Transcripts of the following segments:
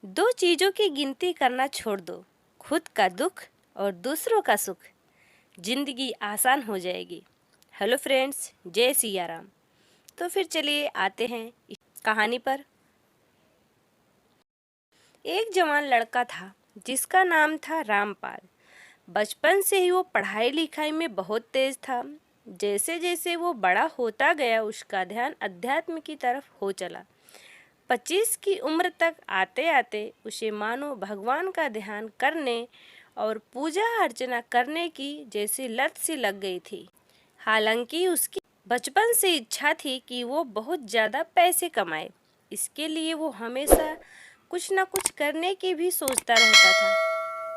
दो चीज़ों की गिनती करना छोड़ दो, खुद का दुख और दूसरों का सुख। जिंदगी आसान हो जाएगी। हेलो फ्रेंड्स, जय सिया राम। तो फिर चलिए आते हैं इस कहानी पर। एक जवान लड़का था जिसका नाम था रामपाल। बचपन से ही वो पढ़ाई लिखाई में बहुत तेज था। जैसे जैसे वो बड़ा होता गया उसका ध्यान अध्यात्म की तरफ हो चला। 25 की उम्र तक आते आते उसे मानो भगवान का ध्यान करने और पूजा अर्चना करने की जैसी लत सी लग गई थी। हालांकि उसकी बचपन से इच्छा थी कि वो बहुत ज़्यादा पैसे कमाए। इसके लिए वो हमेशा कुछ न कुछ करने की भी सोचता रहता था।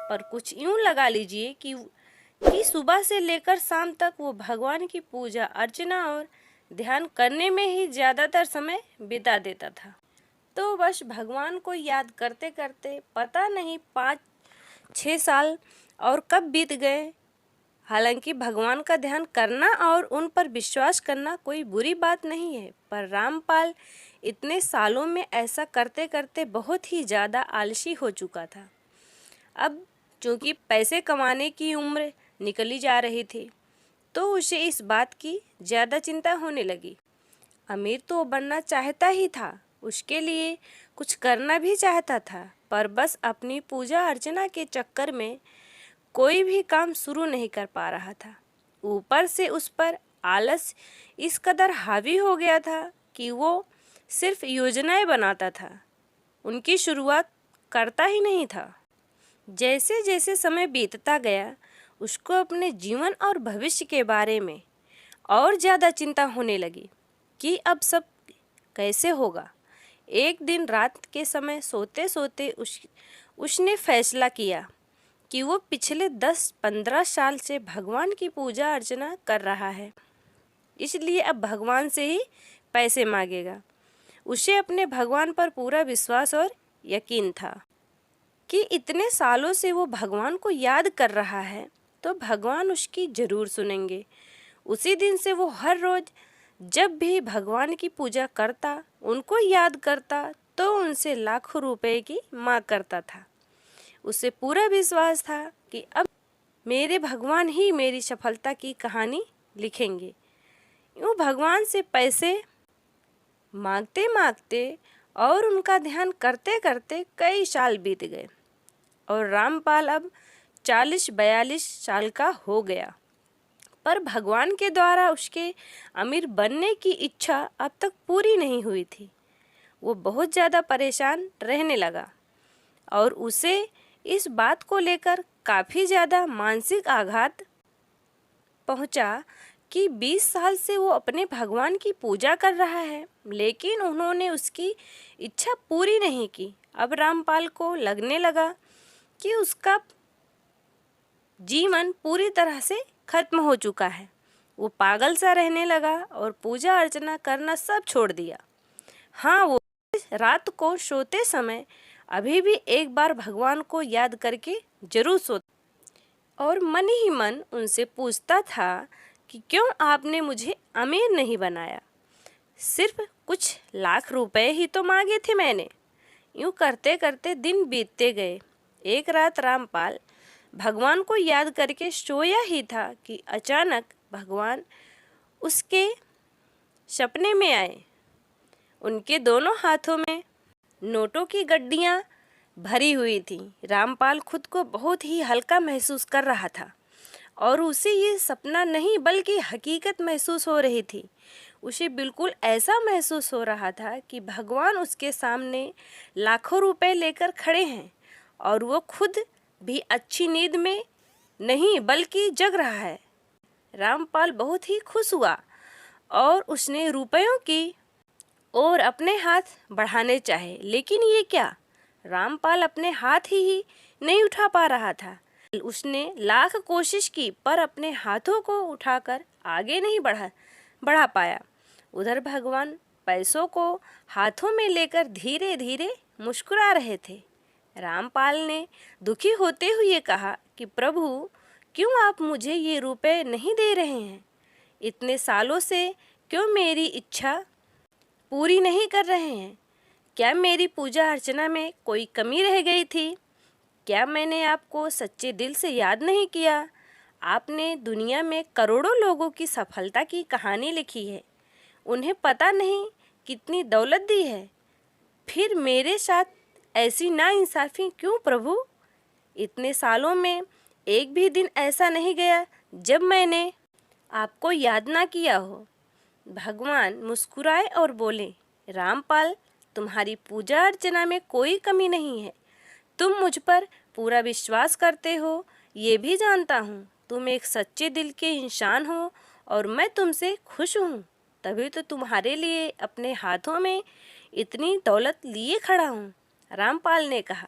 पर कुछ यूँ लगा लीजिए कि सुबह से लेकर शाम तक वो भगवान की पूजा अर्चना और ध्यान करने में ही ज़्यादातर समय बिता देता था। तो बस भगवान को याद करते करते पता नहीं 5-6 साल और कब बीत गए। हालांकि भगवान का ध्यान करना और उन पर विश्वास करना कोई बुरी बात नहीं है, पर रामपाल इतने सालों में ऐसा करते करते बहुत ही ज़्यादा आलसी हो चुका था। अब चूँकि पैसे कमाने की उम्र निकली जा रही थी, तो उसे इस बात की ज़्यादा चिंता होने लगी। अमीर तो बनना चाहता ही था, उसके लिए कुछ करना भी चाहता था, पर बस अपनी पूजा अर्चना के चक्कर में कोई भी काम शुरू नहीं कर पा रहा था। ऊपर से उस पर आलस इस कदर हावी हो गया था कि वो सिर्फ योजनाएं बनाता था, उनकी शुरुआत करता ही नहीं था। जैसे जैसे समय बीतता गया, उसको अपने जीवन और भविष्य के बारे में और ज़्यादा चिंता होने लगी कि अब सब कैसे होगा। एक दिन रात के समय सोते सोते उसने फैसला किया कि वो पिछले 10-15 साल से भगवान की पूजा अर्चना कर रहा है, इसलिए अब भगवान से ही पैसे मांगेगा। उसे अपने भगवान पर पूरा विश्वास और यकीन था कि इतने सालों से वो भगवान को याद कर रहा है तो भगवान उसकी ज़रूर सुनेंगे। उसी दिन से वो हर रोज़ जब भी भगवान की पूजा करता, उनको याद करता, तो उनसे लाखों रुपए की मांग करता था। उसे पूरा विश्वास था कि अब मेरे भगवान ही मेरी सफलता की कहानी लिखेंगे। यूँ भगवान से पैसे मांगते मांगते और उनका ध्यान करते करते कई साल बीत गए और रामपाल अब 40-42 साल का हो गया। पर भगवान के द्वारा उसके अमीर बनने की इच्छा अब तक पूरी नहीं हुई थी। वो बहुत ज़्यादा परेशान रहने लगा और उसे इस बात को लेकर काफ़ी ज़्यादा मानसिक आघात पहुंचा कि 20 साल से वो अपने भगवान की पूजा कर रहा है, लेकिन उन्होंने उसकी इच्छा पूरी नहीं की। अब रामपाल को लगने लगा कि उसका जीवन पूरी तरह से खत्म हो चुका है। वो पागल सा रहने लगा और पूजा अर्चना करना सब छोड़ दिया। हाँ, वो रात को सोते समय अभी भी एक बार भगवान को याद करके जरूर सोता और मन ही मन उनसे पूछता था कि क्यों आपने मुझे अमीर नहीं बनाया, सिर्फ कुछ लाख रुपए ही तो मांगे थे मैंने। यूँ करते करते दिन बीतते गए। एक रात रामपाल भगवान को याद करके सोया ही था कि अचानक भगवान उसके सपने में आए। उनके दोनों हाथों में नोटों की गड्डियाँ भरी हुई थी। रामपाल खुद को बहुत ही हल्का महसूस कर रहा था और उसे ये सपना नहीं बल्कि हकीकत महसूस हो रही थी। उसे बिल्कुल ऐसा महसूस हो रहा था कि भगवान उसके सामने लाखों रुपए लेकर खड़े हैं और वो खुद भी अच्छी नींद में नहीं बल्कि जग रहा है। रामपाल बहुत ही खुश हुआ और उसने रुपयों की और अपने हाथ बढ़ाने चाहे, लेकिन ये क्या, रामपाल अपने हाथ ही नहीं उठा पा रहा था। उसने लाख कोशिश की पर अपने हाथों को उठाकर आगे नहीं बढ़ा पाया। उधर भगवान पैसों को हाथों में लेकर धीरे धीरे मुस्कुरा रहे थे। रामपाल ने दुखी होते हुए कहा कि प्रभु, क्यों आप मुझे ये रुपए नहीं दे रहे हैं? इतने सालों से क्यों मेरी इच्छा पूरी नहीं कर रहे हैं? क्या मेरी पूजा अर्चना में कोई कमी रह गई थी? क्या मैंने आपको सच्चे दिल से याद नहीं किया? आपने दुनिया में करोड़ों लोगों की सफलता की कहानी लिखी है, उन्हें पता नहीं कितनी दौलत दी है, फिर मेरे साथ ऐसी नाइंसाफ़ी क्यों प्रभु? इतने सालों में एक भी दिन ऐसा नहीं गया जब मैंने आपको याद ना किया हो। भगवान मुस्कुराए और बोले, रामपाल, तुम्हारी पूजा अर्चना में कोई कमी नहीं है। तुम मुझ पर पूरा विश्वास करते हो, ये भी जानता हूँ। तुम एक सच्चे दिल के इंसान हो और मैं तुमसे खुश हूँ। तभी तो तुम्हारे लिए अपने हाथों में इतनी दौलत लिए खड़ा हूँ। रामपाल ने कहा,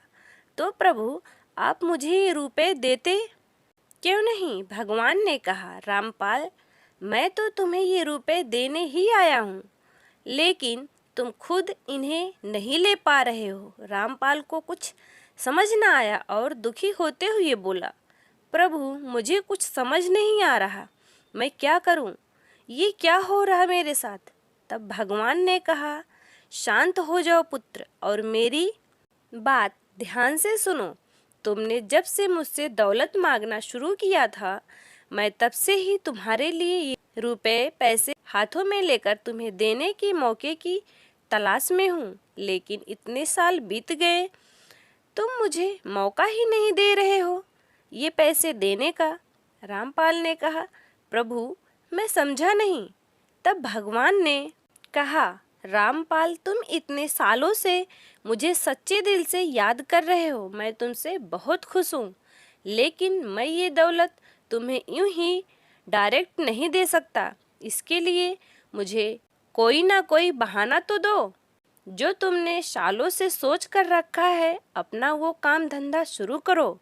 तो प्रभु आप मुझे ये रुपए देते क्यों नहीं? भगवान ने कहा, रामपाल, मैं तो तुम्हें ये रुपए देने ही आया हूँ, लेकिन तुम खुद इन्हें नहीं ले पा रहे हो। रामपाल को कुछ समझ न आया और दुखी होते हुए बोला, प्रभु मुझे कुछ समझ नहीं आ रहा, मैं क्या करूं? ये क्या हो रहा मेरे साथ? तब भगवान ने कहा, शांत हो जाओ पुत्र और मेरी बात ध्यान से सुनो। तुमने जब से मुझसे दौलत मांगना शुरू किया था, मैं तब से ही तुम्हारे लिए ये रुपए पैसे हाथों में लेकर तुम्हें देने के मौके की तलाश में हूँ, लेकिन इतने साल बीत गए, तुम मुझे मौका ही नहीं दे रहे हो ये पैसे देने का। रामपाल ने कहा, प्रभु मैं समझा नहीं। तब भगवान ने कहा, रामपाल, तुम इतने सालों से मुझे सच्चे दिल से याद कर रहे हो, मैं तुमसे बहुत खुश हूँ, लेकिन मैं ये दौलत तुम्हें यूं ही डायरेक्ट नहीं दे सकता। इसके लिए मुझे कोई ना कोई बहाना तो दो। जो तुमने सालों से सोच कर रखा है, अपना वो काम धंधा शुरू करो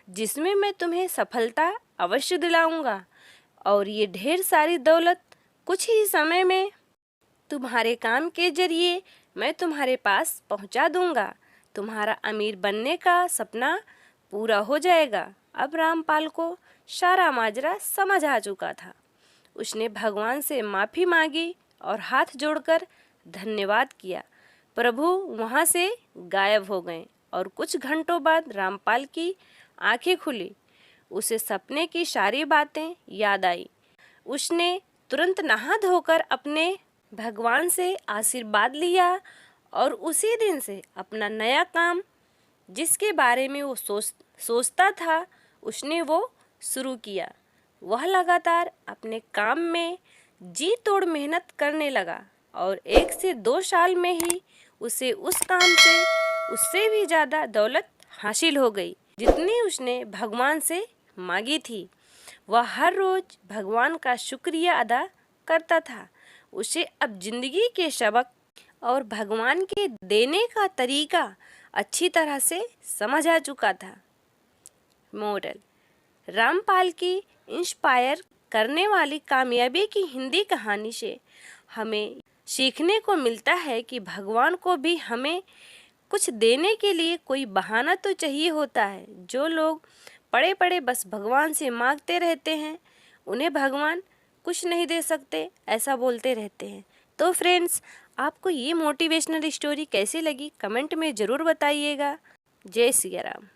जिसमें मैं तुम्हें सफलता अवश्य दिलाऊंगा, और ये ढेर सारी दौलत कुछ ही समय में तुम्हारे काम के जरिए मैं तुम्हारे पास पहुंचा दूंगा। तुम्हारा अमीर बनने का सपना पूरा हो जाएगा। अब रामपाल को सारा माजरा समझ आ चुका था। उसने भगवान से माफ़ी मांगी और हाथ जोड़कर धन्यवाद किया। प्रभु वहाँ से गायब हो गए और कुछ घंटों बाद रामपाल की आंखें खुली। उसे सपने की सारी बातें याद आई। उसने तुरंत नहा धोकर अपने भगवान से आशीर्वाद लिया और उसी दिन से अपना नया काम, जिसके बारे में वो सोचता था, उसने वो शुरू किया। वह लगातार अपने काम में जी तोड़ मेहनत करने लगा और 1 से 2 साल में ही उसे उस काम से उससे भी ज़्यादा दौलत हासिल हो गई जितनी उसने भगवान से मांगी थी। वह हर रोज़ भगवान का शुक्रिया अदा करता था। उसे अब जिंदगी के सबक और भगवान के देने का तरीका अच्छी तरह से समझ आ चुका था। मोरल: रामपाल की इंस्पायर करने वाली कामयाबी की हिंदी कहानी से हमें सीखने को मिलता है कि भगवान को भी हमें कुछ देने के लिए कोई बहाना तो चाहिए होता है। जो लोग पड़े पड़े बस भगवान से मांगते रहते हैं, उन्हें भगवान कुछ नहीं दे सकते, ऐसा बोलते रहते हैं। तो फ्रेंड्स, आपको ये मोटिवेशनल स्टोरी कैसी लगी कमेंट में ज़रूर बताइएगा। जय सिया राम।